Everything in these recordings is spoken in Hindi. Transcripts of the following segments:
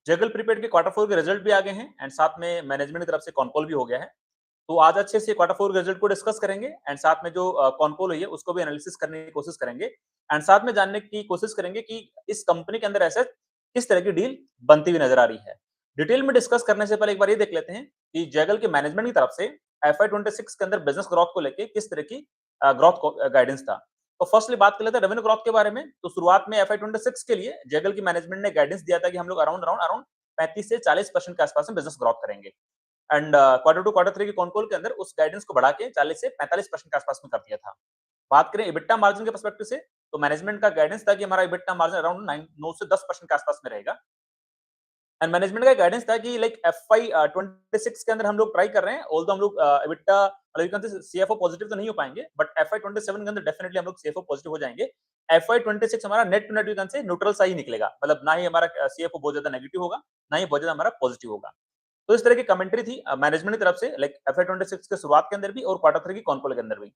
जगल प्रीपेड के क्वार्टर 4 के रिजल्ट भी आ गए हैं एंड साथ में मैनेजमेंट की तरफ से कॉन कॉल भी हो गया है। तो आज अच्छे से क्वार्टर 4 के रिजल्ट को डिस्कस करेंगे एंड साथ में जो कॉन कॉल हुई है उसको भी एनालिसिस करने की कोशिश करेंगे एंड साथ में जानने की कोशिश करेंगे कि इस कंपनी के अंदर ऐसे किस तरह की डील बनती हुई नजर आ रही है। डिटेल में डिस्कस करने से पहले एक बार ये देख लेते हैं कि जैगल के मैनेजमेंट की तरफ से एफआई 26 के अंदर बिजनेस ग्रोथ को लेके किस तरह की ग्रोथ गाइडेंस था। तो फर्स्टली बात कर लेते हैं रेवेन्यू ग्रोथ के बारे में। तो शुरुआत में एफआई 26 के लिए जैगल की मैनेजमेंट ने गाइडेंस दिया था कि हम लोग अराउंड अराउंड अराउंड 35 से 40% के आसपास में बिजनेस ग्रोथ करेंगे एंड क्वार्टर टू क्वार्टर 3 की कॉन कॉल के अंदर उस गाइडेंस को बढ़ा के 40 से 45% के आसपास में कर दिया था। बात करें इबिट्टा मार्जिन के पर्सपेक्टिव से, तो मैनेजमेंट का गाइडेंस था कि हमारा इबिट्टा मार्जिन अराउंड 9 से 10% के आसपास में रहेगा एंड मैनेजमेंट का गाइडेंस था कि लाइक एफआई 26 के अंदर हम लोग ट्राई कर रहे हैं, ऑल्दो हम लोग इबिट्टा मतलब यू कैन से सीएफओ पॉजिटिव तो नहीं हो पाएंगे, बट एफआई 27 के अंदर डेफिनेटली हम लोग सीएफओ पॉजिटिव हो जाएंगे। एफआई 26 हमारा net to net you can say neutral सा ही निकलेगा, मतलब ना ही हमारा सीएफओ बहुत ज्यादा नेगेटिव होगा, ना ही बहुत ज्यादा हमारा पॉजिटिव होगा। तो इस तरह की कमेंट्री थी मैनेजमेंट की तरफ से लाइक एफआई 26 के शुरुआत के अंदर भी और क्वार्टर 3 की कॉन कॉल के अंदर भी।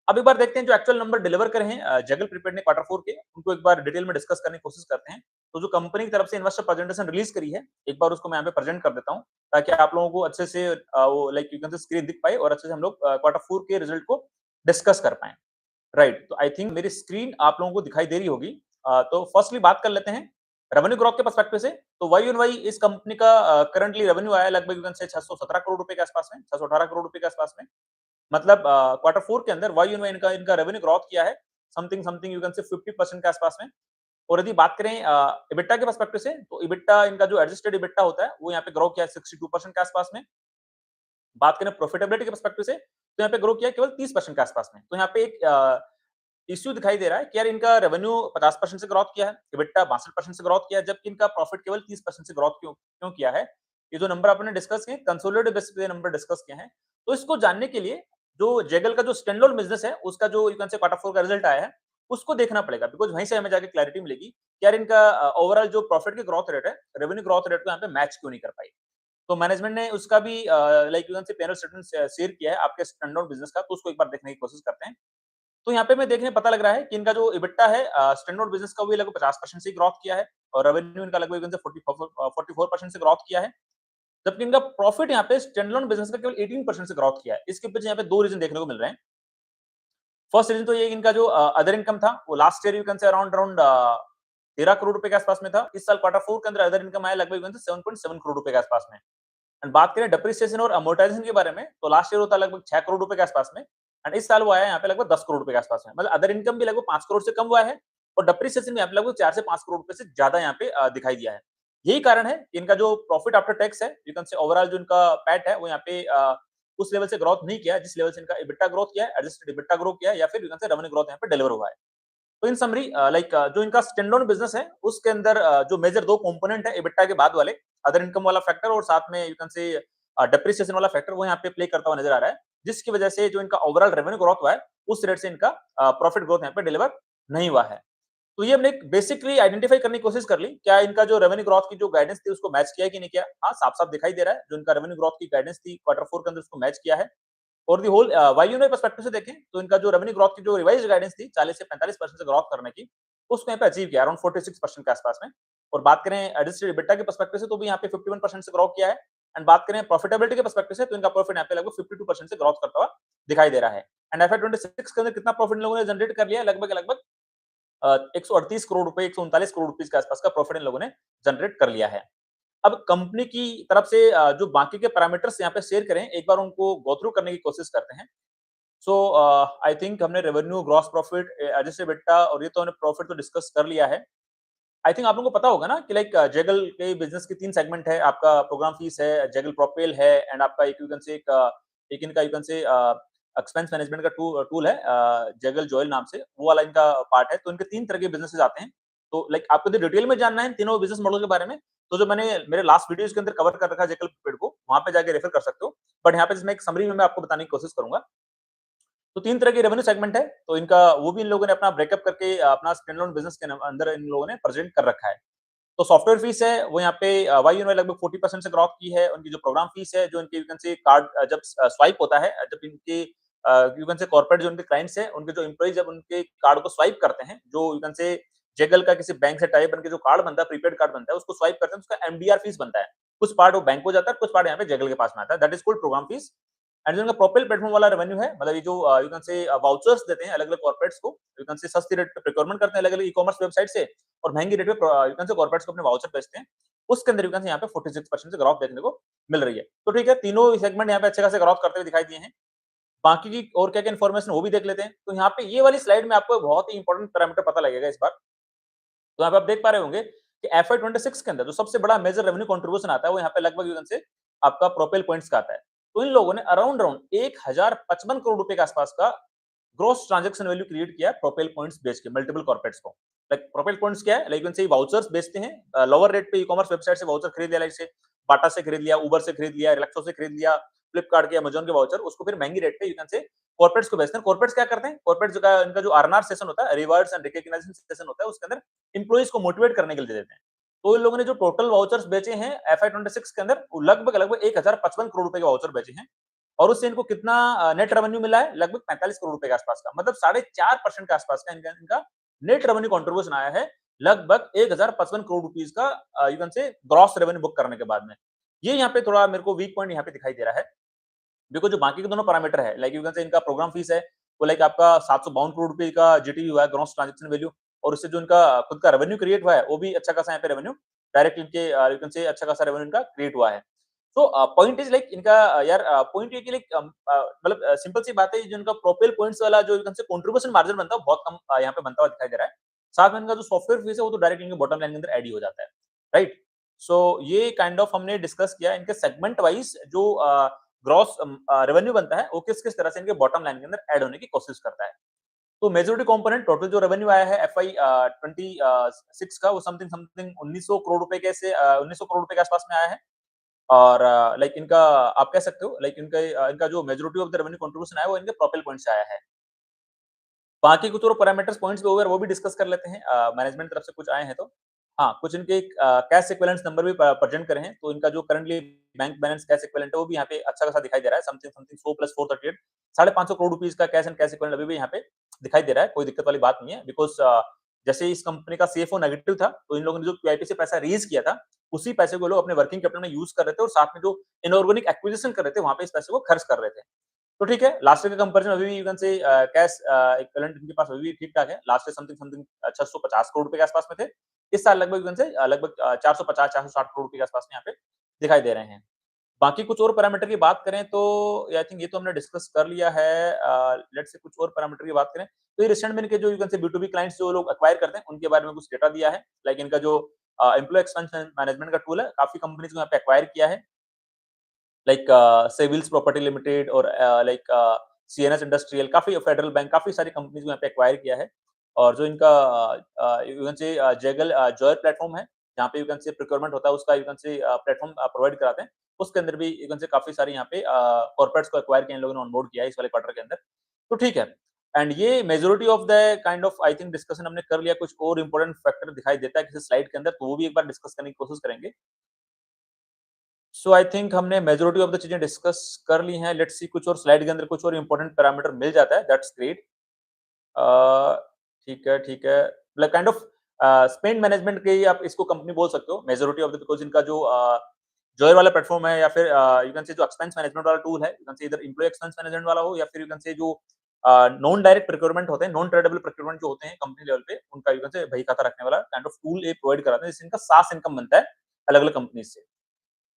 अब एक बार देखते हैं जो एक्चुअल नंबर डिलीवर करे हैं जगल प्रीपेड ने क्वार्टर 4 के, उनको एक बार डिटेल में डिस्कस करने की कोशिश करते हैं। तो जो कंपनी की तरफ से इन्वेस्टर प्रेजेंटेशन रिलीज करी है, एक बार उसको मैं यहाँ पे प्रेजेंट कर देता हूँ ताकि आप लोगों को अच्छे से वो लाइक यू कैन से स्क्रीन दिख पाए और अच्छे से हम लोग क्वार्टर 4 के रिजल्ट को डिस्कस कर पाए। राइट, तो आई थिंक मेरी स्क्रीन आप लोगों को दिखाई दे रही होगी। तो फर्स्टली बात कर लेते हैं रेवेन्यू ग्रोथ के पर्सपेक्टिव से। तो वाई ऑन वाई इस कंपनी का करंटली रेवेन्यू आया लगभग यू कैन से 617 करोड़ रुपए के आसपास में, 618 करोड़ रुपए के आसपास में। मतलब क्वार्टर 4 के अंदर वाई ऑन वाई इनका इनका रेवेन्यू ग्रोथ किया है समथिंग समथिंग यू कैन से 50% के आसपास में। और यदि बात करें इबिट्टा के पर्सपेक्टिव से, तो इबिट्टा इनका जो एडजस्टेड इबिट्टा होता है वो यहाँ पे ग्रो किया है 62% के आसपास में। बात करें प्रॉफिटेबिलिटी के पर्सपेक्टिव से, तो यहाँ पे ग्रो किया है केवल 30% के आसपास में। तो यहाँ पे एक इश्यू दिखाई दे रहा है कि यार इनका रेवेन्यू 50% से ग्रोथ किया है, इबिट्टा 62% से ग्रोथ किया है, जबकि इनका प्रॉफिट केवल 30% से ग्रोथ क्यों क्यों किया है। ये जो नंबर आपने डिस्कस किए कंसोलिडेटेड बेसिस पे नंबर डिस्कस किए हैं। तो इसको जानने के लिए जो जेगल का जो स्टैंडअलोन बिजनेस है उसका जो यू कैन से क्वार्टर 4 का रिजल्ट आया है उसको देखना पड़ेगा, बिकॉज वहीं से हमें जाके क्लैरिटी मिलेगी कि यार इनका ओवरऑल जो प्रॉफिट की ग्रोथ रेट है, रेवेन्यू ग्रोथ रेट को यहाँ पे मैच क्यों नहीं कर पाई। तो मैनेजमेंट ने उसका भी like you can say panel statement share किया है आपके स्टैंडअलोन बिजनेस का, तो उसको एक बार देखने की कोशिश करते हैं। तो यहाँ पे मैं देखने पता लग रहा है कि इनका जो इबिट्टा है स्टैंडअलोन बिजनेस का, वो लगभग 50% से ग्रोथ किया है और रेवेन्यू इनका लगभग 44% से ग्रोथ किया है, जबकि इनका प्रॉफिट यहाँ पे स्टैंडअलोन बिजनेस का केवल 18% से ग्रोथ किया है। इसके पीछे यहाँ पे दो रीजन देखने को मिल रहे हैं। फर्स्ट रीजन तो ये इनका जो अदर इनकम था वो लास्ट ईयर यू कैन से अराउंड अराउंड 13 करोड़ रुपए के आसपास में था। इस साल क्वार्टर 4 के अंदर अदर इनकम आया लगभग 7.7 करोड़ रुपए के आसपास में। एंड बात करें डिप्रिसिएशन और अमोर्टाइजेशन के बारे में, तो लास्ट ईयर होता लगभग 6 करोड़ रुपए के आसपास में एंड इस साल वो आया यहाँ पे लगभग 10 करोड़ रुपए के आसपास में। मतलब अदर इनकम भी लगभग 5 करोड़ से कम हुआ है और डिप्रिसिएशन भी यहाँ पे लगभग 4 से 5 करोड़ रुपए से ज्यादा यहाँ पे दिखाई दिया है। यही कारण है कि इनका जो प्रॉफिट आफ्टर टैक्स है, यू कैन से ओवरऑल जो इनका पैट है वो यहाँ पे उस लेवल से ग्रोथ नहीं किया जिस लेवल से इनका इबिट्टा ग्रोथ किया है, एडजस्टेड इबिट्टा ग्रो किया है या फिर यू कैन से रेवेन्यू ग्रोथ यहाँ पे डिलीवर हुआ है। तो इन समरी लाइक जो इनका स्टैंडअलोन बिजनेस है उसके अंदर जो मेजर दो कंपोनेंट है इबिट्टा के बाद वाले, अदर इनकम वाला फैक्टर और साथ में यू कैन से डेप्रिसिएशन वाला फैक्टर, वो यहाँ पे प्ले करता हुआ नजर आ रहा है, जिसकी वजह से जो इनका ओवरऑल रेवेन्यू ग्रोथ हुआ है उस रेट से इनका प्रॉफिट ग्रोथ यहाँ पे डिलीवर नहीं हुआ है। तो ये हमने बेसिकली आइडेंटिफाई करने की कोशिश कर ली, क्या इनका जो रेवेन्यू ग्रोथ की जो गाइडेंस थी उसको मैच किया कि नहीं किया। हाँ, साफ साफ दिखाई दे रहा है जो इनका रेवेन्यू ग्रोथ की गाइडेंस थी क्वार्टर 4 के अंदर उसको मैच किया है। और दी होल वाईयूएनआई पर्सपेक्टिव से देखें तो इनका जो रेवेन्यू ग्रोथ की जो रिवाइज्ड गाइडेंस थी 40 से 45% से ग्रोथ करने की, उसको यहाँ पे अचीव किया अराउंड 46% के आसपास में। और बात करें एडजस्टेड इबिट्टा के पर्सपेक्टिव से, तो भी यहाँ पे 51% से ग्रो किया है एंड बात करें प्रॉफिटेबिलिटी के पर्सपेक्टिव से, तो इनका प्रॉफिट यहाँ पे लगभग 52% से ग्रोथ करता हुआ दिखाई दे रहा है। एंड एफआई 26 के अंदर कितना प्रॉफिट इन लोगों ने जनरेट कर लिया है, लगभग लगभग 138 करोड़ रुपए, 139 करोड़ रुपए के आसपास का प्रॉफिट इन लोगों ने जनरेट कर लिया है। अब कंपनी की तरफ से जो बाकी के पैरामीटर्स यहाँ पे शेयर करें, एक बार उनको गो थ्रू करने की कोशिश करते हैं। सो आई थिंक हमने revenue, gross profit, adjusted EBITDA और ये तो हमने प्रॉफिट तो डिस्कस कर लिया है। आई थिंक आप लोगों को पता होगा ना कि लाइक जेगल के बिजनेस के 3 सेगमेंट है, आपका प्रोग्राम फीस है, जेगल प्रोपेल है एंड आपका एक यू कैन से एक इनका यू कैन से एक्सपेंस मैनेजमेंट का टूल है जेगल जॉयल नाम से, वो वाला इनका पार्ट है। तो इनके 3 तरह के बिजनेसेस आते हैं। तो लाइक आपको यदि डिटेल में जानना है इन तीनों बिजनेस मॉडल के बारे में, तो जो मैंने मेरे लास्ट वीडियोस के अंदर कवर कर रखा है जेगल प्रीपेड को, वहां पे जाके रेफर कर सकते हो। बट यहाँ पे जिसमें एक समरी में मैं आपको बताने की कोशिश करूंगा। तो 3 तरह के रेवेन्यू सेगमेंट है, तो इनका वो भी इन लोगों ने अपना ब्रेकअप करके अपना स्टैंडअलोन बिजनेस के अंदर इन लोगों ने प्रेजेंट कर रखा है। तो सॉफ्टवेयर फीस है वो यहाँ पे वाई में लगभग 40% से ग्रोथ की है। उनकी जो प्रोग्राम फीस है, जो इनके यू कैन से कार्ड जब स्वाइप होता है, जब इनके यू कैन से कॉर्पोरेट जो उनके क्लाइंट्स हैं, उनके जो एम्प्लॉइज जब उनके कार्ड को स्वाइप करते हैं, जो यू कैन से जेगल का किसी बैंक से टाई बन के जो कार्ड बनता है, प्रीपेड कार्ड बनता है, उसको स्वाइप करते हैं, उसका एमडीआर फीस बनता है। कुछ पार्ट वो बैंक को जाता है, कुछ पार्ट यहाँ पे जेगल के पास में आता है। That is called programme fees. And जो इनका प्रोपेल प्लेटफॉर्म वाला रेवेन्यू है, मतलब ये जो यू कैन से वाउचर्स देते हैं अलग-अलग कॉर्पोरेट्स को, यू कैन से सस्ती रेट पे प्रोक्योरमेंट करते हैं अलग-अलग ई-कॉमर्स वेबसाइट से और महंगी रेट पे यू कैन से कॉर्पोरेट्स को अपने वाउचर बेचते हैं। उसके अंदर यू कैन से यहाँ पे 46% से ग्रोथ देखने को मिल रही है। तो ठीक है, तीनों सेगमेंट यहाँ पे अच्छे खासे ग्रोथ करते हुए दिखाई दिए हैं। बाकी की और क्या-क्या इन्फॉर्मेशन वो भी देख लेते हैं। तो यहाँ पे ये वाली स्लाइड में आपको बहुत ही इंपॉर्टेंट पैरामीटर पता लगेगा इस बार। तो यहाँ पे आप देख पा रहे होंगे कि एफआई 26 के अंदर जो सबसे बड़ा मेजर रेवेन्यू कंट्रीब्यूशन आता है वो यहाँ पे लगभग यू कैन से आपका प्रोपेल पॉइंट्स का आता है। तो इन लोगों ने अराउंड अराउंड 1055 करोड़ रुपए के आसपास का ग्रॉस ट्रांजैक्शन वैल्यू क्रिएट किया है प्रोपेल पॉइंट्स बेच के मल्टीपल कॉर्पोरेट्स को। लाइक प्रोपेल पॉइंट्स क्या है? लाइक यू कैन से वाउचर्स बेचते हैं लोअर रेट पे ई-कॉमर्स वेबसाइट से वाउचर खरीद लिया, लाइक से बाटा से खरीद लिया, उबर से खरीद लिया, रिलैक्सो से खरीद लिया, फ्लिपकार्ट के, अमेज़न के वाउचर उसको फिर महंगी रेट पे यू कैन से कॉर्पोरेट्स को बेचते हैं। कॉर्पोरेट्स क्या करते हैं? कॉर्पोरेट्स का इनका जो आरएनआर सेशन होता है, रिवार्ड्स एंड रिकॉग्निशन सेशन होता है, उसके अंदर एम्प्लॉइज को मोटिवेट करने के लिए दे देते हैं। तो इन लोगों ने जो टोटल वाउचर्स बेचे हैं एफआई 26 के अंदर वो लगभग 1055 करोड़ रुपए के वाउचर बेचे हैं और उससे इनको कितना नेट रेवेन्यू मिला है? लगभग 45 करोड़ रुपए के आसपास का, मतलब 4.5% के आसपास का इनका नेट रेवेन्यू कंट्रीब्यूशन आया है लगभग 1055 करोड़ रुपीस का यू कैन से ग्रॉस रेवेन्यू बुक करने के बाद में। ये यहाँ पे थोड़ा मेरे को वीक पॉइंट यहाँ पे दिखाई दे रहा है। बिकॉज़ जो बाकी के दोनों पैरामीटर है, लाइक यू कैन से इनका प्रोग्राम फीस है, वो लाइक आपका 752 करोड़ रुपए का जीटीवी हुआ है, ग्रॉस ट्रांजैक्शन वैल्यू, और उससे जो इनका खुद का रेवेन्यू क्रिएट हुआ है, वो भी अच्छा खासा यहाँ पे रेवेन्यू डायरेक्ट इनके यू कैन से अच्छा खासा रेवेन्यू इनका क्रिएट हुआ है। तो पॉइंट इज़ लाइक इनका यार पॉइंट ये कि लाइक मतलब सिंपल सी बात है, जो इनका प्रोपेल पॉइंट्स वाला जो यू कैन से कंट्रीब्यूशन मार्जिन बनता है, वो बहुत कम यहाँ पे बनता हुआ दिखाई दे रहा है। साथ में इनका जो सॉफ्टवेयर फीस है, वो तो डायरेक्ट इनके बॉटम लाइन के अंदर ऐड ही हो जाता है, राइट? सो ये काइंड ऑफ हमने डिस्कस किया इनके सेगमेंट वाइज़ जो ग्रॉस रेवेन्यू बनता है, वो किस-किस तरह से इनके बॉटम लाइन के अंदर ऐड होने की कोशिश करता है। तो मेजॉरिटी कंपोनेंट टोटल जो रेवेन्यू आया है एफआई 26 का, वो समथिंग समथिंग 1900 करोड़ रुपए के से 1900 करोड़ रुपए के आसपास में आया है। और लाइक इनका आप कह सकते हो लाइक इनका जो majority of the revenue contribution आया है, वो इनके प्रोपेल पॉइंट से आया है। बाकी कुछ और पैरामीटर्स पॉइंट्स भी ओवर वो भी डिस्कस कर लेते हैं। मैनेजमेंट तरफ से कुछ आए हैं तो हाँ, कुछ इनके कैश इक्विवेलेंस नंबर भी प्रेजेंट करे हैं। तो इनका जो currently bank balance cash equivalent है, वो भी यहाँ पे अच्छा खासा दिखाई दे रहा है। Something something 100 plus 438 550 crore rupees का कैश एंड कैश इक्विवेलेंट अभी भी यहाँ पे दिखाई दे रहा है। कोई दिक्कत वाली बात नहीं है, बिकॉज़ जैसे इस कंपनी का सीएफओ नेगेटिव था, तो इन लोगों ने जो क्यूआईपी से पैसा रेज़ किया था, उसी पैसे को लोग अपने वर्किंग कैपिटल में यूज़ कर रहे थे और साथ में जो इनऑर्गेनिक एक्विजिशन कर रहे थे, वहाँ पे इस पैसे को खर्च कर रहे थे। तो ठीक है, लास्ट ईयर के कंपैरिजन अभी भी यू कैन से कैश इक्विवेलेंट इनके पास अभी भी ठीक-ठाक है। Last year something something 650 crore रुपए के आसपास में थे। इस साल लगभग यू कैन से लगभग 450-460 करोड़ रुपए के आसपास में यहाँ पे दिखाई दे रहे हैं। बाकी कुछ और पैरामीटर की बात करें तो आई थिंक ये तो हमने डिस्कस कर लिया है। लेट्स से कुछ और पैरामीटर की बात करें, तो ये रिसेंट में इनके जो यू कैन से बी2बी क्लाइंट्स जो लोग एक्वायर करते हैं, उनके बारे में कुछ डेटा दिया है। लाइक इनका जो एम्प्लॉयी एक्सपेंस मैनेजमेंट का टूल है, काफ़ी कंपनीज़ को यहाँ पे एक्वायर किया है। लाइक सेविल्स प्रॉपर्टी लिमिटेड और लाइक सीएनएस इंडस्ट्रियल, काफ़ी फेडरल बैंक, काफ़ी सारी कंपनीज़ को यहाँ पे एक्वायर किया है। और जो इनका यू कैन से जेगल जॉय प्लेटफ़ॉर्म है, जहाँ पे यू कैन से प्रोक्योरमेंट होता है, उसका यू कैन से प्लेटफ़ॉर्म प्रोवाइड कराते हैं। उसके अंदर भी यू कैन से काफ़ी सारी यहाँ पे कॉर्पोरेट्स को एक्वायर किया, इन लोगों ने ऑनबोर्ड किया है इस वाले क्वार्टर के अंदर। तो ठीक है। एंड ये majority of the kind of I think discussion हमने कर लिया। कुछ और इंपोर्टेंट फैक्टर दिखाई देता है किसी स्लाइड के अंदर, तो वो भी एक बार डिस्कस करने की कोशिश करेंगे। सो आई थिंक हमने मेजॉरिटी ऑफ द चीजें डिस्कस कर ली हैं। लेट्स सी कुछ और स्लाइड के अंदर कुछ और इंपॉर्टेंट पैरामीटर मिल जाता है, दैट्स ग्रेट। ठीक है, ठीक है। मतलब काइंड ऑफ स्पेंड मैनेजमेंट के ही आप इसको कंपनी बोल सकते हो। मेजॉरिटी ऑफ द बिकॉज़ इनका जो जॉय वाला प्लेटफ़ॉर्म है या फिर यू कैन से जो एक्सपेंस मैनेजमेंट वाला टूल है, यू कैन से इधर एम्प्लॉयी एक्सपेंस मैनेजमेंट वाला हो या फिर यू कैन से जो नॉन डायरेक्ट प्रोक्योरमेंट होते हैं, नॉन ट्रेडेबल प्रोक्योरमेंट जो होते हैं कंपनी लेवल पे, उनका यू कैन से बही खाता रखने वाला काइंड ऑफ टूल ये प्रोवाइड कराते हैं, जिससे इनका सास इनकम बनता है अलग-अलग कंपनीज़ से।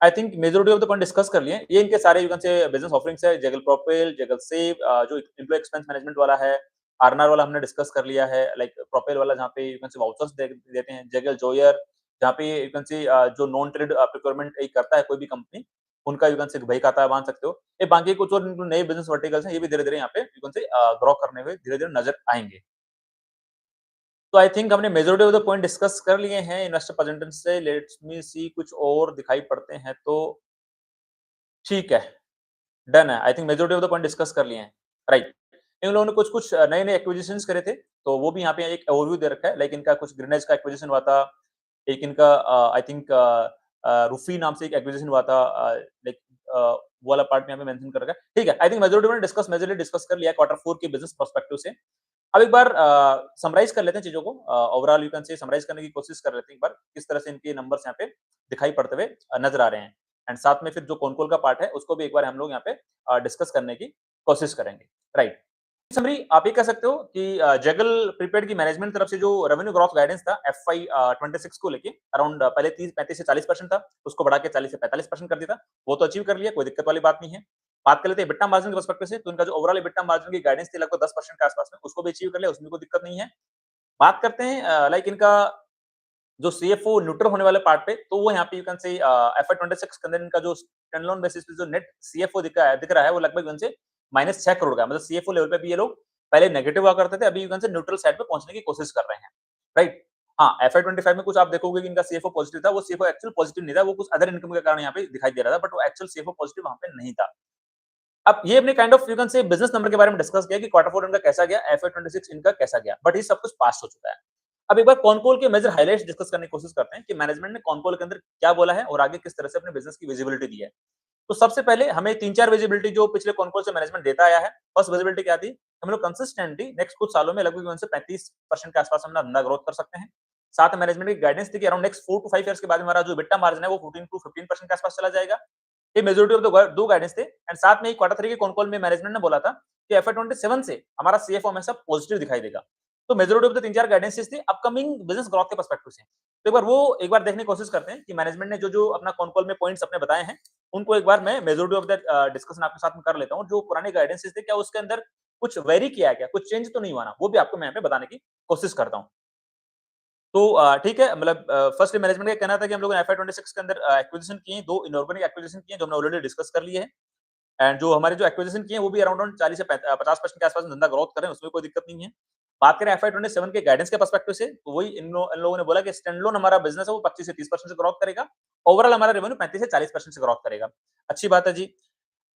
I think majority of the point discuss कर लिए। ये इनके सारे यू कैन से बिज़नेस ऑफरिंग्स है, जेगल प्रोपेल, जेगल सेव, जो एम्प्लॉयी एक्सपेंस मैनेजमेंट वाला है, आरएनआर वाला हमने डिस्कस कर लिया है, लाइक प्रोपेल वाला जहाँ पे यू कैन से वाउचर्स देते हैं, जेगल जॉयर जहाँ पे यू कैन से जो नॉन ट्रेड प्रोक्योरमेंट एक करता है कोई भी कंपनी, उनका यू कैन से बही खाता बाँध सकते हो। ये बाकी कुछ और नए बिज़नेस वर्टिकल्स हैं, ये भी धीरे-धीरे यहाँ पे यू कैन से ग्रो करने हुए धीरे-धीरे नज़र आएँगे। तो आई थिंक हमने majority of the point discuss कर लिए हैं इन्वेस्टर प्रेजेंटेशन से। लेट्स मी सी कुछ और दिखाई पड़ते हैं तो ठीक है, डन है। I think majority of the point discuss कर लिए हैं, राइट। इन लोगों ने कुछ-कुछ नए-नए एक्विजिशंस करे थे, तो वो भी यहाँ पे एक ओवरव्यू दे रखा है। लाइक इनका कुछ ग्रीनएज का एक्विजिशन हुआ था, एक इनका आई थिंक रूफी नाम से एक एक्विजिशन हुआ था, लाइक वो वाला पार्ट यहाँ पे मेंशन कर रखा है। ठीक है, आई थिंक मेजॉरिटी में डिस्कस मेजरली डिस्कस कर लिया है क्वार्टर 4 के बिज़नेस पर्सपेक्टिव से। अब एक बार समराइज़ कर लेते हैं चीज़ों को, overall you can say summarise करने की कोशिश कर लेते हैं एक बार, किस तरह से इनके नंबर्स यहाँ पे दिखाई पड़ते हुए नज़र आ रहे हैं। एंड साथ में फिर जो कॉनकोल का पार्ट है, उसको भी एक बार हम लोग यहाँ पे डिस्कस करने की कोशिश करेंगे, राइट। समरी आप ये कह सकते हो कि जैगल प्रीपेड की मैनेजमेंट तरफ से जो रेवेन्यू ग्रोथ गाइडेंस था एफवाई 26 को लेके अराउंड पहले 30 35 से 40% था, उसको बढ़ा के 40 से 45% कर दिया था। वो तो अचीव कर लिया, कोई दिक्कत वाली बात नहीं है। बात कर लेते हैं एबिटा मार्जिन के पर्सपेक्टिव से, तो इनका जो ओवरऑल एबिटा मार्जिन की गाइडेंस थी लगभग 10% के आसपास में, उसको भी अचीव कर लिया, उसमें कोई दिक्कत नहीं है। बात करते हैं लाइक इनका जो सीएफओ न्यूट्रल होने वाले पार्ट पे, तो वो यहाँ पे यू कैन से एफवाई 26 के अंदर इनका जो स्टैंड अलोन बेसिस पे जो नेट सीएफओ दिख रहा है, वो लगभग उनसे -6 करोड़ का, मतलब सीएफओ लेवल पे भी ये लोग पहले नेगेटिव हुआ करते थे, अभी you can say neutral side पे पहुंचने की कोशिश कर रहे हैं, राइट। हाँ, एफआई 25 में कुछ आप देखोगे कि इनका सीएफओ पॉजिटिव था, वो सीएफओ एक्चुअल पॉजिटिव नहीं था, वो कुछ अदर इनकम के कारण यहाँ पे दिखाई दे रहा था, बट वो एक्चुअल सीएफओ पॉजिटिव वहां पे नहीं था। अब ये अपने काइंड ऑफ यू कैन से बिजनेस नंबर के बारे में डिस्कस किया कि क्वार्टर 4 इनका कैसा गया, एफआई 26 इनका कैसा गया, बट ये सब कुछ पास हो चुका है। अब एक बार कॉनकोल के मेजर हाइलाइट्स डिस्कस करने की कोशिश करते हैं कि मैनेजमेंट ने कॉनकोल के अंदर क्या बोला है और आगे किस तरह से अपने बिजनेस की विजिबिलिटी दी है। तो सबसे पहले हमें 3-4 विजिबिलिटी जो पिछले कॉनकोल से मैनेजमेंट देता आया है। फर्स्ट विजिबिलिटी क्या थी? हम लोग कंसिस्टेंटली नेक्स्ट कुछ सालों में लगभग 1 से 35% के आसपास हम धंधा ग्रोथ कर सकते हैं। साथ में मैनेजमेंट की गाइडेंस थी कि अराउंड नेक्स्ट 4 टू 5 इयर्स के बाद हमारा जो एबिटा मार्जिन है वो 14 टू 15% के आसपास चला जाएगा। ये मेजॉरिटी ऑफ द दो गाइडेंस थे एंड साथ में क्वार्टर 3 के कॉनकॉल में मैनेजमेंट ने बोला था कि एफआई 27 से हमारा सीएफओ हमेशा पॉजिटिव दिखाई देगा। तो मेजॉरिटी ऑफ द 3-4 गाइडेंसेस थी अपकमिंग बिजनेस ग्रोथ के पर्सपेक्टिव से। तो एक बार देखने की कोशिश करते हैं कि मैनेजमेंट ने जो-जो अपना कॉनकॉल में पॉइंट्स अपने बताए हैं, उनको एक बार मैं मेजॉरिटी ऑफ द डिस्कशन आपके साथ में कर लेता हूँ। जो पुराने गाइडेंसेस थे क्या उसके अंदर कुछ वेरी किया है क्या? कुछ चेंज तो नहीं हुआ ना? वो भी आपको मैं यहाँ पे बताने की कोशिश करता हूँ। तो ठीक है, मतलब फर्स्ट मैनेजमेंट का कहना था कि हम लोगों ने एफआई 26 के अंदर एक्विजिशन किए हैं, 2 इनऑर्गेनिक एक्विजिशन किए हैं जो हमने ऑलरेडी डिस्कस कर लिए हैं। एंड जो हमारे जो एक्विजिशन किए हैं वो भी अराउंड 40 से 50% के आसपास धंधा ग्रोथ कर रहे हैं, उसमें कोई दिक्कत नहीं है। बात करें एफआई 27 के गाइडेंस के पर्सपेक्टिव से, तो वही इन लोगों ने बोला कि स्टैंड अलोन हमारा बिजनेस है वो 25 से 30% से ग्रोथ करेगा। ओवरऑल हमारा रेवेन्यू 35 से 40% से ग्रोथ करेगा। अच्छी बात है जी।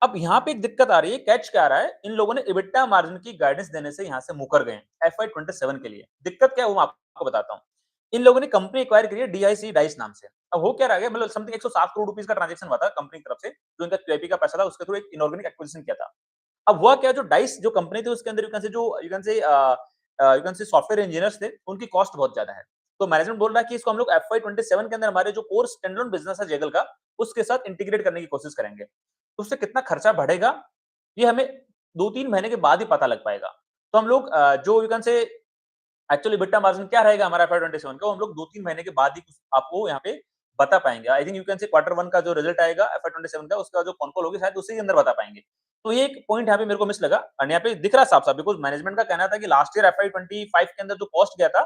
अब यहाँ पे एक दिक्कत आ रही है, कैच क्या आ रहा है? इन लोगों ने एबिटा मार्जिन की गाइडेंस देने से यहाँ से मुकर गए हैं एफआई 27 के लिए। दिक्कत क्या है वो मैं आपको बताता हूँ। इन लोगों ने कंपनी एक्वायर करी है डीआईसी डाइस नाम से। अब हो क्या रहा है, मतलब समथिंग 107 करोड़ रुपीस का ट्रांजैक्शन हुआ था कंपनी की तरफ से, जो इनका क्यूआईपी का पैसा था उसके थ्रू एक इनऑर्गेनिक एक्विजिशन किया था। अब हुआ क्या, जो डाइस जो कंपनी थी उसके अंदर यू कैन से सॉफ्टवेयर इंजीनियर्स थे, उनकी कॉस्ट बहुत ज्यादा है। तो मैनेजमेंट बोल रहा है कि इसको हम लोग एफवाई 27 के अंदर हमारे जो कोर स्टैंडअलोन बिजनेस है जेगल का, उसके साथ इंटीग्रेट करने की कोशिश करेंगे। तो उससे कितना खर्चा बढ़ेगा, ये हमें 2-3 महीने के बाद ही पता लग पाएगा। तो हम लोग जो यू कैन से एक्चुअली एबिटा मार्जिन क्या रहेगा हमारा एफवाई 27 का, वो हम लोग 2-3 महीने के बाद ही आपको यहाँ पे बता पाएंगे। आई थिंक यू कैन से क्वार्टर 1 का जो रिजल्ट आएगा एफवाई 27 का, उसका जो कॉन कॉल होगी शायद उसी के अंदर बता पाएंगे। तो ये एक पॉइंट यहाँ पे मेरे को मिस लगा और यहाँ पे दिख रहा साफ-साफ, बिकॉज़ मैनेजमेंट का कहना था कि लास्ट ईयर एफवाई 25 के अंदर जो कॉस्ट गया था,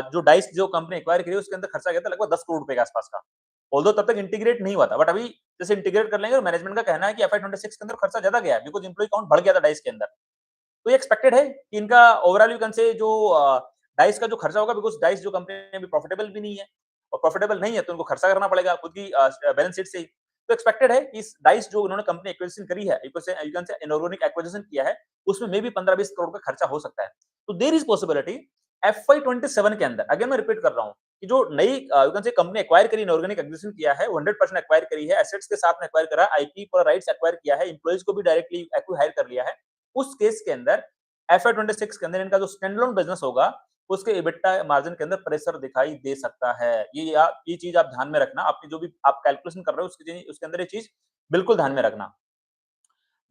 जो डाइस जो कंपनी एक्वायर करी उसके अंदर खर्चा गया था लगभग 10 करोड़ रुपए के आसपास का। ऑल्दो तब तक इंटीग्रेट नहीं हुआ था, बट अभी जैसे इंटीग्रेट कर लेंगे, और मैनेजमेंट का कहना है कि एफवाई 26 के अंदर खर्चा ज्यादा गया है बिकॉज़ एम्प्लॉयी काउंट बढ़ गया था डाइस के अंदर। तो ये एक्सपेक्टेड है कि इनका ओवरऑल यू कैन से जो डाइस का जो खर्चा होगा, बिकॉज़ डाइस जो कंपनी है अभी प्रॉफिटेबल भी नहीं है, और प्रॉफिटेबल नहीं है तो उनको खर्चा करना पड़ेगा खुद की बैलेंस शीट से ही। तो एक्सपेक्टेड है कि इस डाइस जो उन्होंने कंपनी एक्विजिशन करी है, यू कैन से इनऑर्गेनिक एक्विजिशन किया है, उसमें मे बी 15-20 करोड़ का खर्चा हो सकता है। तो देयर इज पॉसिबिलिटी एफवाई 27 के अंदर, अगेन मैं रिपीट कर रहा हूँ कि जो नई यू कैन से कंपनी एक्वायर करी, इनऑर्गेनिक एक्विजिशन किया है, 100% एक्वायर करी है, एसेट्स के साथ में एक्वायर करा है, आईपी पूरा राइट्स एक्वायर किया है, एम्प्लॉइज को भी डायरेक्टली एक्वायर कर लिया है। उस केस के अंदर एफआई 26 के अंदर इनका जो स्टैंडअलोन बिजनेस होगा, उसके एबिटा मार्जिन के अंदर प्रेशर दिखाई दे सकता है। ये चीज आप ध्यान में रखना, अपनी जो भी आप कैलकुलेशन कर रहे हो उसके अंदर ये चीज बिल्कुल ध्यान में रखना।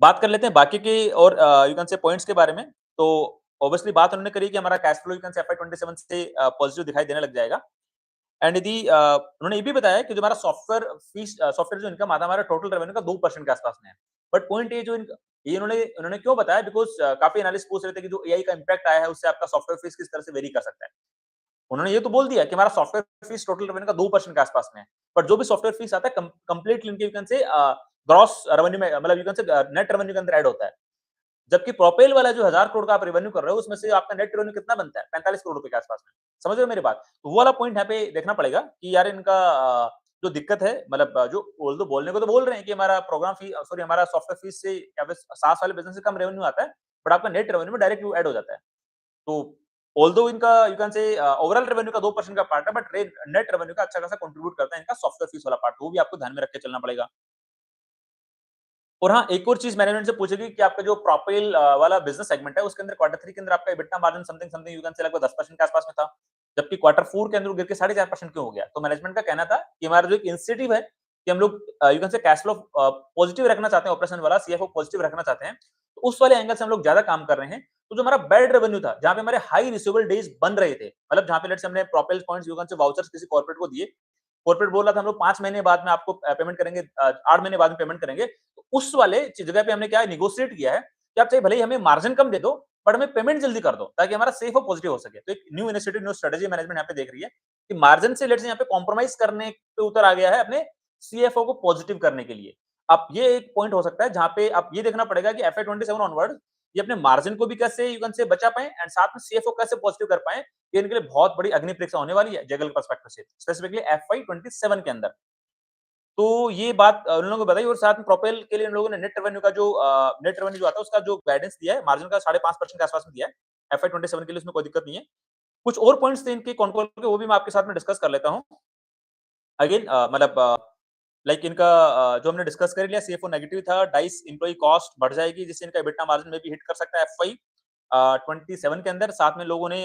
बात कर लेते हैं बाकी के और यू कैन से पॉइंट्स के बारे में। तो ऑब्वियसली बात उन्होंने करी कि हमारा कैश फ्लो यू कैन से एफआई 27 से पॉजिटिव दिखाई देने लग जाएगा। एंड यदि उन्होंने ये भी बताया कि जो हमारा सॉफ्टवेयर जो इनकम आता है हमारा टोटल रेवेन्यू का 2% के आसपास में है। बट पॉइंट ये जो ये उन्होंने उन्होंने क्यों बताया, बिकॉज़ काफ़ी एनालिस्ट पूछ रहे थे कि जो एआई का इम्पैक्ट आया है उससे आपका सॉफ्टवेयर फीस किस तरह से वेरी कर सकता है। उन्होंने ये तो बोल दिया कि हमारा सॉफ्टवेयर फीस टोटल रेवेन्यू का 2% के आसपास में है। बट जो भी सॉफ्टवेयर फीस आता है कंप्लीटली इनके यू कैन से ग्रॉस रेवेन्यू में, मतलब यू कैन से नेट रेवेन्यू के अंदर ऐड होता है। जबकि प्रोपेल वाला जो 1000 करोड़ का आप रेवेन्यू कर रहे हो, उसमें से आपका नेट रेवेन्यू कितना बनता है? 45 करोड़ रुपए के आसपास में। समझ रहे हो मेरी बात? तो वो वाला पॉइंट यहाँ पे देखना पड़ेगा कि यार इनका जो दिक्कत है, मतलब जो ऑल्दो बोलने को तो बोल रहे हैं कि हमारा हमारा सॉफ्टवेयर फीस से या फिर सास वाले बिज़नेस से कम रेवेन्यू आता है, बट आपका नेट रेवेन्यू में डायरेक्ट ऐड हो जाता है। तो ऑल्दो इनका यू कैन से ओवरऑल रेवेन्यू का 2% का पार्ट है, बट नेट रेवेन्यू का अच्छा खासा कंट्रीब्यूट करता है इनका सॉफ्टवेयर फीस वाला पार्ट, तो वो भी आपको ध्यान में रख के चलना पड़ेगा। और हाँ, एक और चीज़ मैनेजमेंट से पूछेगी कि आपका जो प्रोपेल वाला बिज़नेस सेगमेंट है, उसके अंदर क्वार्टर 3 के अंदर आपका EBITDA margin something you can से लगभग 10% के आस-पास में था। जबकि क्वार्टर 4 के अंदर वो गिर के 4.5% क्यों हो गया? तो मैनेजमेंट का कहना था कि हमारा जो एक इनिशिएटिव है कि हम लोग यू कैन से कैश फ्लो पॉजिटिव रखना चाहते हैं ऑपरेशन वाला, सीएफओ पॉजिटिव रखना चाहते हैं। तो उस वाले एंगल से हम लोग ज़्यादा काम कर रहे हैं। तो जो हमारा बैड रेवेन्यू था, जहाँ पे हमारे हाई रिसीवेबल डेज़ बन रहे थे, मतलब जहाँ पे लेट्स से हमने प्रोपेल पॉइंट्स यू कैन से वाउचर्स किसी कॉर्पोरेट को दिए, कॉर्पोरेट बोल रहा था हम लोग 5 महीने बाद में आपको पेमेंट करेंगे 8 महीने बाद में पेमेंट करेंगे। तो उस वाले जगह पे हमने क्या नेगोशिएट किया है कि आप चाहे भले ही हमें मार्जिन कम दे दो, बट हमें पेमेंट जल्दी कर दो ताकि हमारा सेफ और पॉजिटिव हो सके। तो एक new initiative, new strategy management यहाँ पे देख रही है कि मार्जिन से लेट्स से यहाँ पे कॉम्प्रोमाइज करने पे उतर आ गया है अपने सीएफओ को पॉजिटिव करने के लिए। अब ये एक पॉइंट हो सकता है जहाँ पे अब ये देखना पड़ेगा कि एफआई 27 ऑनवर्ड ये अपने मार्जिन को भी कैसे यू कैन से बचा पाएँ एंड साथ में सीएफओ कैसे पॉजिटिव कर पाएँ। ये इनके लिए बहुत बड़ी अग्नि परीक्षा होने वाली है जेगल पर्सपेक्टिव से, स्पेसिफिकली एफआई 27 के अंदर। तो ये बात उन लोगों को बताई और साथ में प्रोपेल के लिए इन लोगों ने नेट रेवेन्यू जो आता है उसका जो गाइडेंस दिया है, मार्जिन का 5.5% के आस-पास में दिया है। एफआई 27 के लिए उसमें कोई दिक्कत नहीं है। कुछ और पॉइंट्स थे इनके कॉन कॉल के, वो भी मैं आपके साथ में डिस्कस कर लेता हूँ। अगेन मतलब लाइक इनका जो हमने डिस्कस कर लिया, सीएफओ नेगेटिव था, डाइस एम्प्लॉयी कॉस्ट बढ़ जाएगी जिससे इनका एबिटा मार्जिन में भी हिट कर सकता है एफवाई 27 के अंदर। साथ में लोगों ने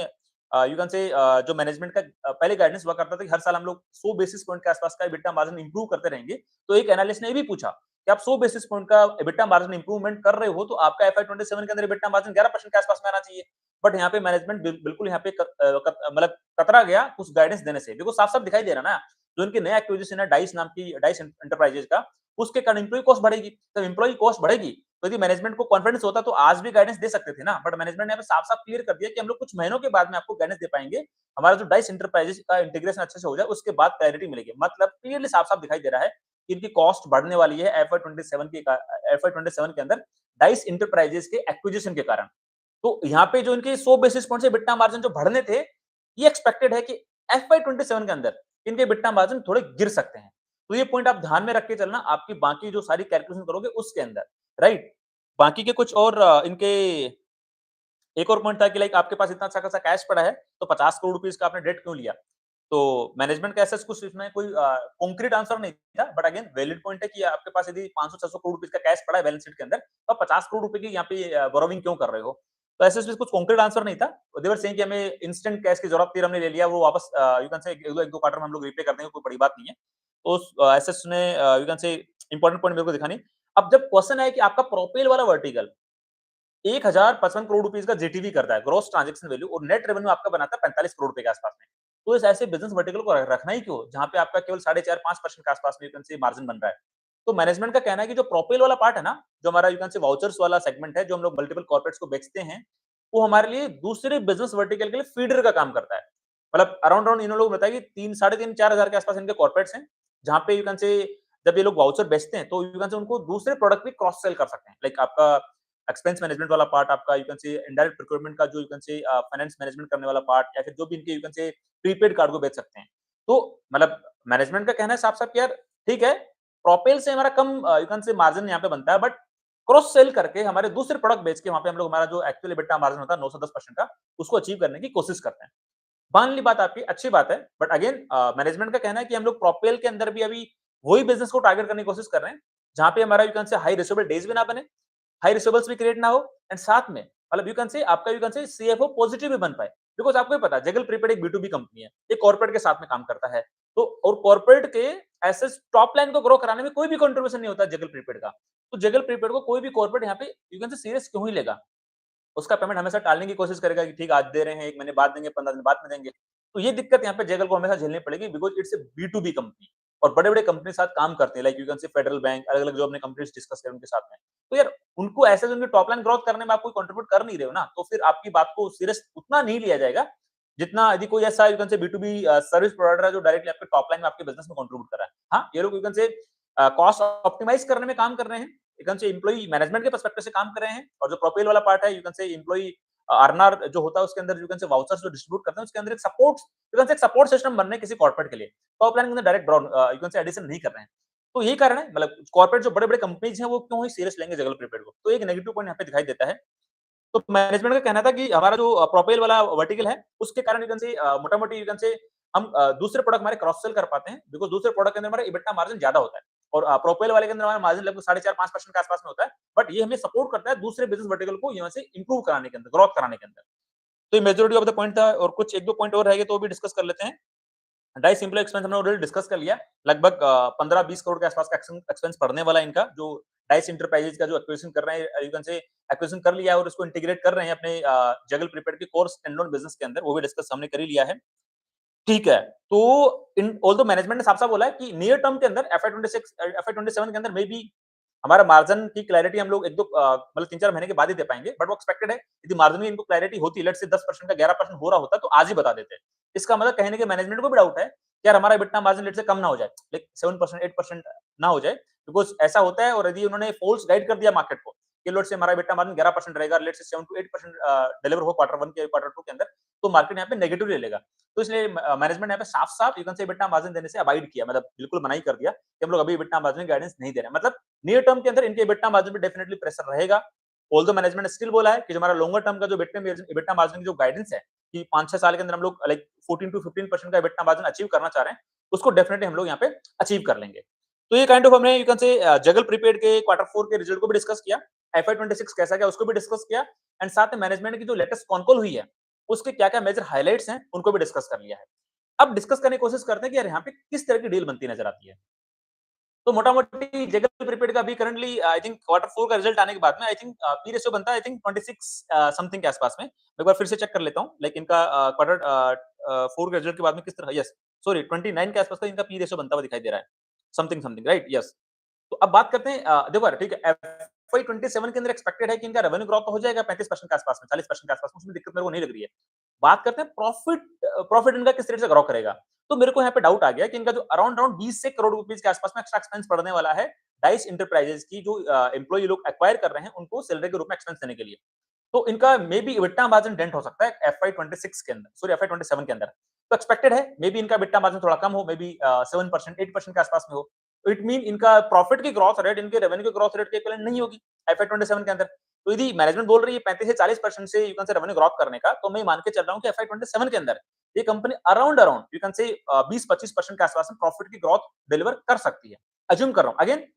यू कैन से जो मैनेजमेंट का पहले गाइडेंस हुआ करता था कि हर साल हम लोग 100 बेसिस पॉइंट के आसपास का एबिटा मार्जिन इंप्रूव करते रहेंगे। तो एक एनालिस्ट ने ये भी पूछा कि आप 100 बेसिस पॉइंट का एबिटा मार्जिन इंप्रूवमेंट कर रहे हो तो आपका एफआई 27 के अंदर एबिटा मार्जिन 11% के आसपास में आना चाहिए। बट यहाँ पे मैनेजमेंट बिल्कुल यहाँ पे मतलब कतरा गया कुछ गाइडेंस देने से। देखो साफ-साफ दिखाई दे रहा है ना, जो इनके नए एक्विजिशन है डाइस नाम की, डाइस एंटरप्राइजेज का, उसके कारण एम्प्लॉयी कॉस्ट बढ़ेगी। तो एम्प्लॉयी कॉस्ट बढ़ेगी तो यदि मैनेजमेंट को कॉन्फिडेंस होता तो आज भी गाइडेंस दे सकते थे ना, बट मैनेजमेंट ने यहाँ पे साफ-साफ क्लियर कर दिया कि हम लोग कुछ महीनों के बाद में आपको गाइडेंस दे पाएंगे। हमारा जो डाइस एंटरप्राइजेज का इंटीग्रेशन अच्छे से हो जाए उसके बाद क्लैरिटी मिलेगी। मतलब क्लियरली साफ-साफ दिखाई दे रहा है कि इनकी कॉस्ट बढ़ने वाली है एफवाई 27 के अंदर डाइस एंटरप्राइजेज के एक्विजिशन के कारण। तो यहाँ पे जो इनके 100 बेसिस पॉइंट से एबिटा मार्जिन जो बढ़ने थे, ये एक्सपेक्टेड है कि एफवाई 27 के अंदर इनके एबिटा मार्जिन थोड़े गिर सकते हैं। तो ये पॉइंट आप ध्यान में रख के चलना, आपकी बाकी जो सारी कैलकुलेशन करोगे उसके अंदर, राइट? बाकी के कुछ और इनके एक और पॉइंट था कि लाइक आपके पास इतना अच्छा खासा कैश पड़ा है, तो 50 करोड़ रुपीज़ का आपने डेट क्यों लिया? तो मैनेजमेंट का ऐसा कुछ इसमें कोई कॉन्क्रीट आंसर नहीं था, बट अगेन वैलिड पॉइंट है कि आपके पास यदि 500-600 करोड़ रुपए का कैश पड़ा है बैलेंस शीट के अंदर, तो आप 50 करोड़ रुपए की यहाँ पे बोरोविंग क्यों कर रहे हो? तो ऐसे इसमें कुछ कॉन्क्रीट आंसर नहीं था। दे वर सेइंग कि हमें इंस्टेंट कैश की ज़रूरत थी, हमने ले लिया, वो वापस यू कैन से 1-2 क्वार्टर में हम लोग रीपे कर देंगे, कोई बड़ी बात नहीं है। तो उस एसेट्स ने यू कैन से इंपोर्टेंट पॉइंट मेरे को दिखा नहीं। अब जब क्वेश्चन है कि आपका प्रोपेल वाला वर्टिकल 1055 करोड़ रुपीस का जीटीवी करता है, ग्रॉस ट्रांजैक्शन वैल्यू, और नेट रेवेन्यू आपका बनाता है 45 करोड़ रुपए के आसपास में। तो इस ऐसे बिज़नेस वर्टिकल को रखना ही क्यों? जहाँ पे आपका केवल 4.5-5% के आसपास में यू कैन से मार्जिन बन रहा है। तो मैनेजमेंट का कहना है कि जो प्रोपेल वाला पार्ट है ना, जो हमारा यू कैन से वाउचर्स वाला सेगमेंट है, जो हम लोग मल्टीपल कॉर्पोरेट्स को बेचते हैं, वो हमारे लिए दूसरे बिज़नेस वर्टिकल के लिए फीडर का काम करता है। मतलब अराउंड अराउंड इन लोग बताया कि 3 साढ़े 3 4,000 के आसपास इनके कॉर्पोरेट्स हैं, जहाँ पे यू कैन से जब ये लोग वाउचर बेचते हैं, तो यू कैन से उनको दूसरे प्रोडक्ट भी क्रॉस सेल कर सकते हैं। लाइक आपका एक्सपेंस मैनेजमेंट वाला पार्ट, आपका यू कैन से इनडायरेक्ट प्रोक्योरमेंट का जो यू कैन से फाइनेंस मैनेजमेंट करने वाला पार्ट, या फिर जो भी इनके यू कैन से प्रीपेड कार्ड को बेच सकते हैं। तो मतलब मैनेजमेंट का कहना है साफ-साफ कि यार ठीक है, प्रोपेल से हमारा कम यू कैन से मार्जिन यहाँ पे बनता है, बट क्रॉस सेल करके हमारे दूसरे प्रोडक्ट बेच के वहाँ पे हम लोग हमारा जो एक्चुअल एबिटा मार्जिन होता है 9 से 10% का, उसको अचीव करने की कोशिश करते हैं। मान ली बात आपकी अच्छी बात है, बट अगेन मैनेजमेंट का कहना है कि हम लोग प्रोपेल के अंदर भी अभी वही बिज़नेस को टारगेट करने की कोशिश कर रहे हैं, जहाँ पे हमारा यू कैन से हाई रिसीवेबल डेज़ भी ना बने, हाई रिसीवेबल्स भी क्रिएट ना हो, एंड साथ में मतलब यू कैन से आपका यू कैन से सीएफओ पॉजिटिव भी बन पाए। बिकॉज़ आपको भी पता है जेगल प्रीपेड एक बी2बी कंपनी है, ये कॉर्पोरेट के साथ में काम करता है। तो और कॉर्पोरेट के ऐसे टॉप लाइन को ग्रो कराने में कोई भी कंट्रीब्यूशन नहीं होता जेगल प्रीपेड का। तो जेगल प्रीपेड को कोई भी कॉर्पोरेट यहाँ पे यू कैन से सीरियस क्यों ही लेगा? उसका पेमेंट हमेशा टालने की कोशिश करेगा कि ठीक है आज दे रहे हैं, 1 महीने बाद देंगे, 15 दिन बाद में देंगे। तो ये दिक्कत यहाँ पे जेगल को हमेशा झेलनी पड़ेगी, because it's a B2B company और बड़े-बड़े कंपनी के साथ काम करते हैं, लाइक यू कैन से फेडरल बैंक, अलग-अलग जो हमने कंपनीज डिस्कस करी उनके साथ में। तो यार उनको ऐसे जो उनकी टॉप लाइन ग्रोथ करने में आप कोई कंट्रीब्यूट कर नहीं रहे हो ना, तो फिर आपकी बात को सीरियस उतना नहीं लिया जाएगा, जितना यदि कोई ऐसा यू कैन से बी2बी सर्विस प्रोवाइडर है जो डायरेक्टली आपके टॉप लाइन में आपके बिज़नेस में कंट्रीब्यूट कर रहा है। हाँ, ये लोग यू कैन से कॉस्ट ऑप्टिमाइज़ करने में काम कर रहे हैं, यू कैन से एम्प्लॉयी मैनेजमेंट के पर्सपेक्टिव से काम कर रहे हैं, और जो प्रोपेल वाला पार्ट है यू कैन से एम्प्लॉयी अर्नर जो होता है उसके अंदर यू कैन से वाउचर्स जो डिस्ट्रीब्यूट करते हैं उसके अंदर एक सपोर्ट यू कैन से एक सपोर्ट सिस्टम बनने किसी कॉर्पोरेट के लिए टॉप लाइन के अंदर direct you can say addition नहीं कर रहे हैं। तो यही कारण है, मतलब कॉर्पोरेट जो बड़े-बड़े कंपनीज हैं वो क्यों ही सीरियस लेंगे जगल प्रीपेड को। तो एक नेगेटिव पॉइंट यहाँ पे दिखाई देता है। तो मैनेजमेंट का कहना था कि हमारा जो प्रोपेल वाला वर्टिकल है उसके कारण यू कैन से मोटा-मोटी यू कैन से हम दूसरे प्रोडक्ट हमारे क्रॉस सेल कर पाते हैं, बिकॉज़ दूसरे प्रोडक्ट के अंदर हमारा एबिटा मार्जिन ज्यादा होता है। और प्रोपेल वाले के अंदर हमारा मार्जिन लगभग 4.5-5% के आसपास में होता है, बट ये हमें सपोर्ट करता है दूसरे बिजनेस वर्टिकल को यहाँ से इंप्रूव कराने के अंदर, ग्रोथ कराने के अंदर। तो ये मेजॉरिटी ऑफ द पॉइंट था और कुछ 1-2 पॉइंट और रहेंगे तो वो भी डिस्कस कर लेते हैं। डाइस एम्प्लॉयी एक्सपेंस हमने ऑलरेडी डिस्कस कर लिया। लगभग 15-20 करोड़ के आसपास का एक्सपेंस पड़ने वाला है इनका, जो डाइस एंटरप्राइजेज का जो एक्विजिशन कर रहे हैं, यू कैन से एक्विजिशन कर लिया है और उसको इंटीग्रेट कर रहे हैं अपने जगल प्रीपेड के कोर स्टैंडअलोन बिजनेस के अंदर, वो भी डिस्कस हमने कर ही लिया है। ठीक है, तो इन ऑल्दो मैनेजमेंट ने साफ-साफ बोला है कि नियर टर्म के अंदर FY 27 के अंदर मे बी हमारा मार्जिन की क्लैरिटी हम लोग 1-2 मतलब 3-4 महीने के बाद ही दे पाएँगे, बट वो एक्सपेक्टेड है। यदि मार्जिन में इनको क्लैरिटी होती, लेट्स से 10% का 11% हो रहा होता, तो आज ही बता देते। इसका मतलब कहीं न कहीं मैनेजमेंट को भी डाउट है कि यार हमारा EBITDA मार्जिन लेट्स से कम ना हो जाए, लाइक 7%, 8% ना हो जाए, बिकॉज़ ऐसा होता है और यदि उन्होंने फॉल्स गाइड कर दिया मार्केट को कि लेट्स से हमारा EBITDA मार्जिन 11% रहेगा, लेट्स से 7 टू 8% डिलीवर हो क्वार्टर 1 के क्वार्टर 2 के अंदर, तो मार्केट यहाँ पे नेगेटिव ले लेगा। तो इसलिए मैनेजमेंट ने यहाँ पे साफ-साफ यू कैन से EBITDA मार्जिन देने से अवॉइड किया, मतलब बिल्कुल मना ही कर दिया कि हम लोग अभी EBITDA मार्जिन गाइडेंस नहीं दे रहे हैं। मतलब नियर टर्म के अंदर इनके EBITDA मार्जिन पे डेफिनिटली प्रेशर रहेगा। ऑल्दो मैनेजमेंट ने स्टिल बोला है कि जो हमारा लॉन्गर टर्म का जो EBITDA मार्जिन की जो गाइडेंस है कि 5-6 साल के अंदर हम लोग लाइक 14 टू 15% का EBITDA मार्जिन अचीव करना चाह रहे हैं, उसको डेफिनिटली हम लोग यहाँ पे अचीव कर लेंगे। तो ये काइंड ऑफ हमने यू कैन से जगल प्रीपेड के क्वार्टर 4 के रिजल्ट को भी डिस्कस किया, FY 26 कैसा गया उसको भी डिस्कस किया एंड साथ में मैनेजमेंट की जो लेटेस्ट कॉन कॉल हुई है, उसके क्या-क्या मेजर हाइलाइट्स हैं, उनको भी डिस्कस कर लिया है। अब डिस्कस करने की कोशिश करते हैं कि यार यहाँ पे किस तरह की डील बनती नजर आती है। तो मोटा-मोटी जगल प्रीपेड का अभी करंटली आई थिंक क्वार्टर 4 का रिजल्ट आने के बाद में आई थिंक पी रेशियो बनता है आई थिंक 26 समथिंग के आसपास में। एक बार फिर से चेक कर लेता हूँ लाइक इनका क्वार्टर 4 के रिजल्ट के बाद में किस तरह यस सॉरी 29 के आसपास का इनका पी रेशियो बनता हुआ दिखाई दे रहा है। Something something right yes. तो अब बात करते हैं देखो यार ठीक है FY 27 के अंदर एक्सपेक्टेड है कि इनका रेवेन्यू ग्रोथ तो हो जाएगा 35% के आसपास में 40% के आसपास में, उसमें दिक्कत मेरे को नहीं लग रही है। बात करते हैं प्रॉफिट इनका किस रेट से ग्रो करेगा। तो मेरे को यहाँ पे डाउट आ गया कि इनका जो अराउंड अराउंड 20 से करोड़ रुपीस के आसपास में एक्स्ट्रा एक्सपेंस पड़ने वाला है डाइस इंटरप्राइजेज की जो एम्प्लॉई लोग एक्वायर कर रहे हैं उनको सैलरी के रूप में एक्सपेंस देने के लिए। तो इनका may be EBITDA margin dent हो सकता है FY 26 के अंदर सॉरी FY 27 के अंदर। तो एक्सपेक्टेड है मे बी इनका EBITDA मार्जिन थोड़ा कम हो, मे बी 7% 8% के आसपास में हो। तो इट मीन इनका प्रॉफिट की ग्रोथ रेट इनके रेवेन्यू की ग्रोथ रेट के इक्विवेलेंट नहीं होगी FY 27 के अंदर। तो यदि मैनेजमेंट बोल रही है 35 से 40% से यू कैन से रेवेन्यू ग्रोथ करने का, तो मैं मान के चल रहा हूँ कि FY 27 के अंदर ये company around around you can से 20-25% के आसपास में प्रॉफिट की ग्रोथ डिलीवर कर सकती है। अज्यूम कर रहा हूँ। अगेन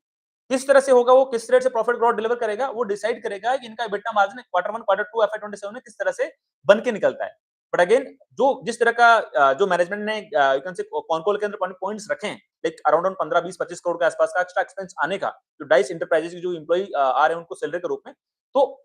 किस तरह से होगा वो किस रेट से प्रॉफिट ग्रोथ डिलीवर करेगा वो डिसाइड करेगा कि इनका EBITDA margin quarter 1 quarter 2 FY 27 में किस तरह से बन के निकलता है। बट अगेन जो जिस तरह का जो मैनेजमेंट ने यू कैन से कॉन कॉल के अंदर पॉइंट्स रखे हैं लाइक अराउंड 15 20 25 करोड़ के आसपास का एक्स्ट्रा एक्सपेंस आने का जो डाइस इंटरप्राइजेज के जो एम्प्लॉई आ रहे हैं उनको सैलरी के रूप में, तो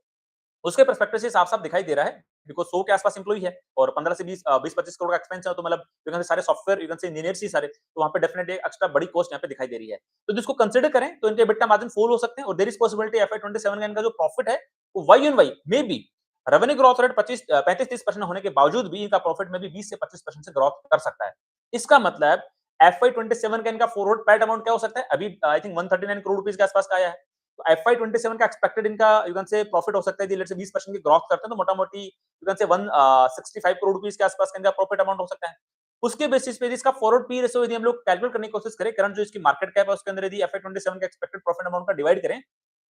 उसके पर्सपेक्टिव से साफ-साफ दिखाई दे रहा है बिकॉज़ 100 के आसपास एम्प्लॉयी है और 15 से 20-25 करोड़ का एक्सपेंस है तो मतलब यू कैन से सारे software you can say engineers ही सारे, तो वहाँ पे डेफिनिटली एक्स्ट्रा बड़ी कॉस्ट यहाँ पे दिखाई दे रही है। तो जिसको कंसीडर करें तो इनके EBITDA मार्जिन फॉल हो सकते हैं और देयर इज पॉसिबिलिटी FY 27 का इनका जो प्रॉफिट है वो Y on Y may be revenue growth rate 35-30% होने के बावजूद भी इनका प्रॉफिट में भी 20 से 25% से ग्रोथ कर सकता है। इसका मतलब FY 27 का इनका फॉरवर्ड पैट अमाउंट क्या हो सकता है? अभी आई थिंक 139 करोड़ रुपीस के आसपास का आया है। तो FY 27 का एक्सपेक्टेड इनका यू कैन से प्रॉफिट हो सकता है लेट्स से 20% की ग्रोथ करते हैं तो मोटा-मोटी यू कैन से 165 करोड़ रुपीस के आसपास का इनका प्रॉफिट अमाउंट हो सकता है। उसके बेसिस पे इसका फॉरवर्ड पी रेशियो यदि हम लोग कैलकुलेट करने की कोशिश करें, करंट जो इसकी मार्केट कैप है उसके अंदर यदि FY 27 का एक्सपेक्टेड प्रॉफिट अमाउंट का डिवाइड करें,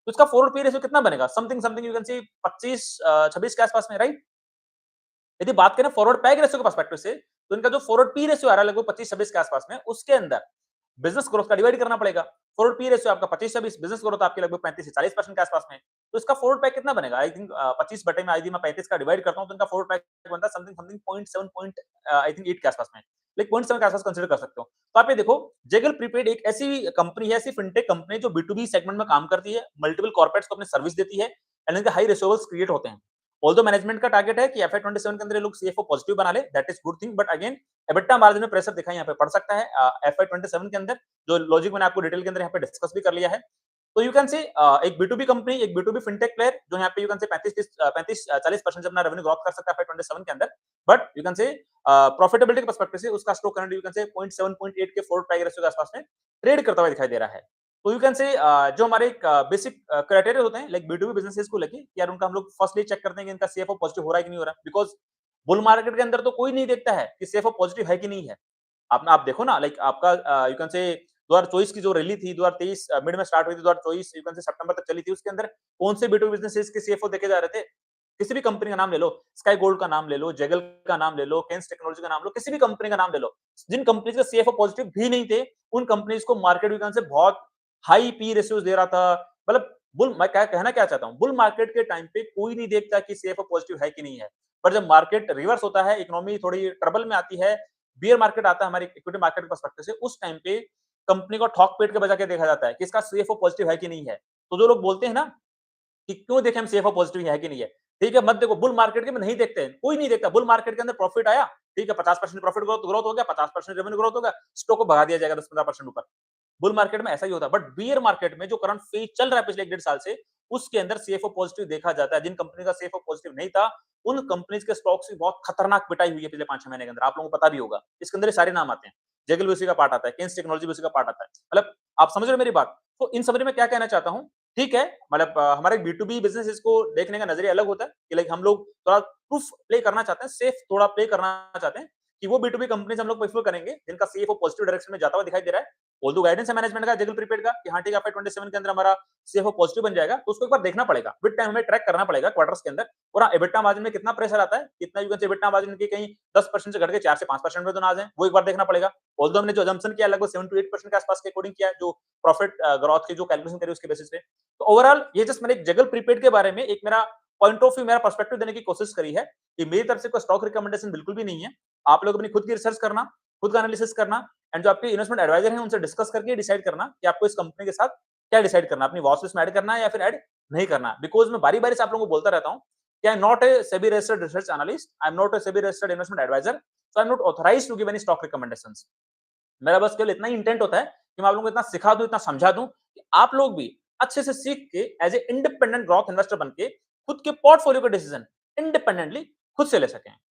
तो इसका फॉरवर्ड पी रेशियो कितना बनेगा? समथिंग समथिंग यू कैन से 25 26 के आसपास में राइट? यदि बात करें फॉरवर्ड पैग रेशियो के पर्सपेक्टिव से, तो इनका जो फॉरवर्ड पी रेशियो आ रहा है लगभग 25-26 के आसपास में, उसके अंदर बिजनेस ग्रोथ का डिवाइड करना पड़ेगा। फॉरवर्ड पी रेशियो आपका 25-26, बिजनेस ग्रोथ आपकी लगभग 35 से 40% के आसपास में। तो इसका फॉरवर्ड पैग कितना बनेगा? आई थिंक 25 बटे में यदि मैं 35 का डिवाइड करता हूँ, तो इनका फॉरवर्ड पैग बनता है समथिंग समथिंग 0.7 आई थिंक 8 के आसपास में। लाइक 0.7 के आसपास कंसीडर कर सकते हो। तो आप ये देखो, जेगल प्रीपेड एक ऐसी कंपनी है, ऐसी फिनटेक कंपनी है जो B2B सेगमेंट में काम करती है, मल्टीपल कॉर्पोरेट्स को अपनी सर्विस देती है एंड इनके हाई रिसीवेबल्स क्रिएट होते हैं। ऑल्दो मैनेजमेंट का टारगेट है कि FY 27 के अंदर ये लोग CFO पॉजिटिव बना ले, that is good thing, but again EBITDA margin में प्रेशर दिखाई यहाँ पे पड़ सकता है FY 27 के अंदर, जो लॉजिक मैंने आपको डिटेल के अंदर यहाँ पे डिस्कस भी कर लिया है। तो यू कैन से एक B2B कंपनी, एक B2B फिनटेक प्लेयर जो यहाँ पे यू कैन से 35-40% से अपना रेवेन्यू ग्रोथ कर सकता है FY 27 के अंदर, बट यू कैन से प्रॉफिटेबिलिटी के पर्सपेक्टिव से उसका स्टॉक करंट यू कैन से 0.7 0.8 के फॉरवर्ड प्राइस रेशियो के आसपास में ट्रेड करता हुआ दिखाई दे रहा है। तो यू कैन से जो हमारे एक बेसिक क्राइटेरिया होते हैं लाइक B2B बिजनेसेस को लेके, यार उनका हम लोग फर्स्टली चेक करते हैं कि इनका CFO पॉजिटिव हो रहा है कि नहीं हो रहा है, बिकॉज़ बुल मार्केट के अंदर तो कोई नहीं देखता है कि CFO पॉजिटिव है कि नहीं है। आप देखो ना लाइक आपका यू कैन से 2024 की जो रैली थी 2023 मिड में स्टार्ट हुई थी, 2024 यू कैन से सितंबर तक चली थी, उसके अंदर कौन से B2B बिजनेसेस के CFO देखे जा रहे थे? किसी भी कंपनी का नाम ले लो, स्काई गोल्ड का नाम ले लो, जेगल का नाम ले लो, केन्स टेक्नोलॉजी का नाम लो, किसी भी कंपनी का नाम ले लो। जिन कंपनीज का CFO पॉजिटिव भी नहीं थे, उन कंपनीज को मार्केट यू कैन से बहुत हाई पी रेशियोज दे रहा था। मतलब बुल मैं क्या कहना क्या चाहता हूँ, बुल मार्केट के टाइम पे कोई नहीं देखता कि सीएफओ पॉजिटिव है कि नहीं है। पर जब मार्केट रिवर्स होता है, इकोनॉमी थोड़ी ट्रबल में आती है, बियर मार्केट आता है हमारी इक्विटी मार्केट के पर्सपेक्टिव से, उस टाइम पे कंपनी को ठोक पीट के बजा के देखा जाता है कि इसका सीएफओ पॉजिटिव है कि नहीं है। तो जो लोग बोलते हैं ना कि क्यों देखें हम सीएफओ पॉजिटिव है कि नहीं है। ठीक है, मत देखो बुल मार्केट के में नहीं देखते हैं, कोई नहीं देखता। बुल मार्केट के अंदर प्रॉफिट आया, ठीक है 50% प्रॉफिट ग्रोथ ग्रोथ हो गया, 50% रेवेन्यू ग्रोथ हो गया, स्टॉक को भगा दिया जाएगा 10-15% ऊपर। बुल मार्केट में ऐसा ही होता है, बट बियर मार्केट में जो करंट फेज चल रहा है पिछले 1 डेढ़ साल से, उसके अंदर सीएफओ पॉजिटिव देखा जाता है। जिन कंपनी का सीएफओ पॉजिटिव नहीं था, उन कंपनीज के स्टॉक्स की बहुत खतरनाक पिटाई हुई है पिछले 5-6 महीने के अंदर। आप लोगों को पता भी होगा। इसके अंदर ये सारे नाम आते हैं। जेगल भी उसी का पार्ट आता है, केन्स टेक्नोलॉजी भी उसी का पार्ट आता है। मतलब आप समझ रहे हो मेरी बात? तो इन समरी में क्या कहना चाहता हूँ, ठीक है, मतलब हमारा एक बी2बी बिज़नेस इसको देखने का नज़रिया अलग होता है कि लाइक हम लोग थोड़ा प्रूफ प्ले करना चाहते हैं, सेफ थोड़ा प्ले करना चाहते हैं कि वो बी2बी कंपनीज़ हम लोग प्रेफर करेंगे जिनका सीएफओ पॉजिटिव डायरेक्शन में जाता हुआ दिखाई दे रहा है। ऑल्दो गाइडेंस है मैनेजमेंट का जेगल प्रीपेड का कि हाँ ठीक है, FY 27 के अंदर हमारा सीएफओ पॉजिटिव बन जाएगा, तो उसको एक बार देखना पड़ेगा। विद टाइम हमें ट्रैक करना पड़ेगा क्वार्टर्स के अंदर। और हाँ, एबिटा मार्जिन में कितना प्रेशर आता है, कितना यू कैन से एबिटा मार्जिन की कहीं 10% से घट के 4 से 5% में तो ना आ जाए, वो एक बार देखना पड़ेगा। ऑल्दो हमने जो असम्पशन किया लगभग 7 टू 8% के आसपास के अकॉर्डिंग किया है, जो प्रॉफिट ग्रोथ की जो कैलकुलेशन करी उसके बेसिस पे। तो ओवरऑल ये जस्ट मैंने एक जगल प्रीपेड के बारे में एक मेरा पॉइंट ऑफ व्यू, मेरा पर्सपेक्टिव देने की कोशिश करी है कि मेरी तरफ से कोई स्टॉक रिकमेंडेशन बिल्कुल भी नहीं है। आप लोग अपनी खुद की रिसर्च करना, खुद का एनालिसिस करना एंड जो आपके इन्वेस्टमेंट एडवाइजर हैं उनसे डिस्कस करके डिसाइड करना कि आपको इस कंपनी के साथ क्या डिसाइड करना है, अपनी वॉच लिस्ट में ऐड करना है या फिर ऐड नहीं करना है। बिकॉज़ मैं बारी-बारी से आप लोगों को बोलता रहता हूँ कि I am not a SEBI registered research analyst, I am not a SEBI registered investment adviser, so I am not authorised to give any stock recommendations. मेरा बस केवल इतना ही इंटेंट होता है कि मैं आप लोगों को इतना सिखा दूं, इतना समझा दूं कि आप लोग भी अच्छे से सीख के as a independent growth investor बन के खुद के पोर्टफोलियो के डिसीजन इंडिपेंडेंटली खुद से ले सकें।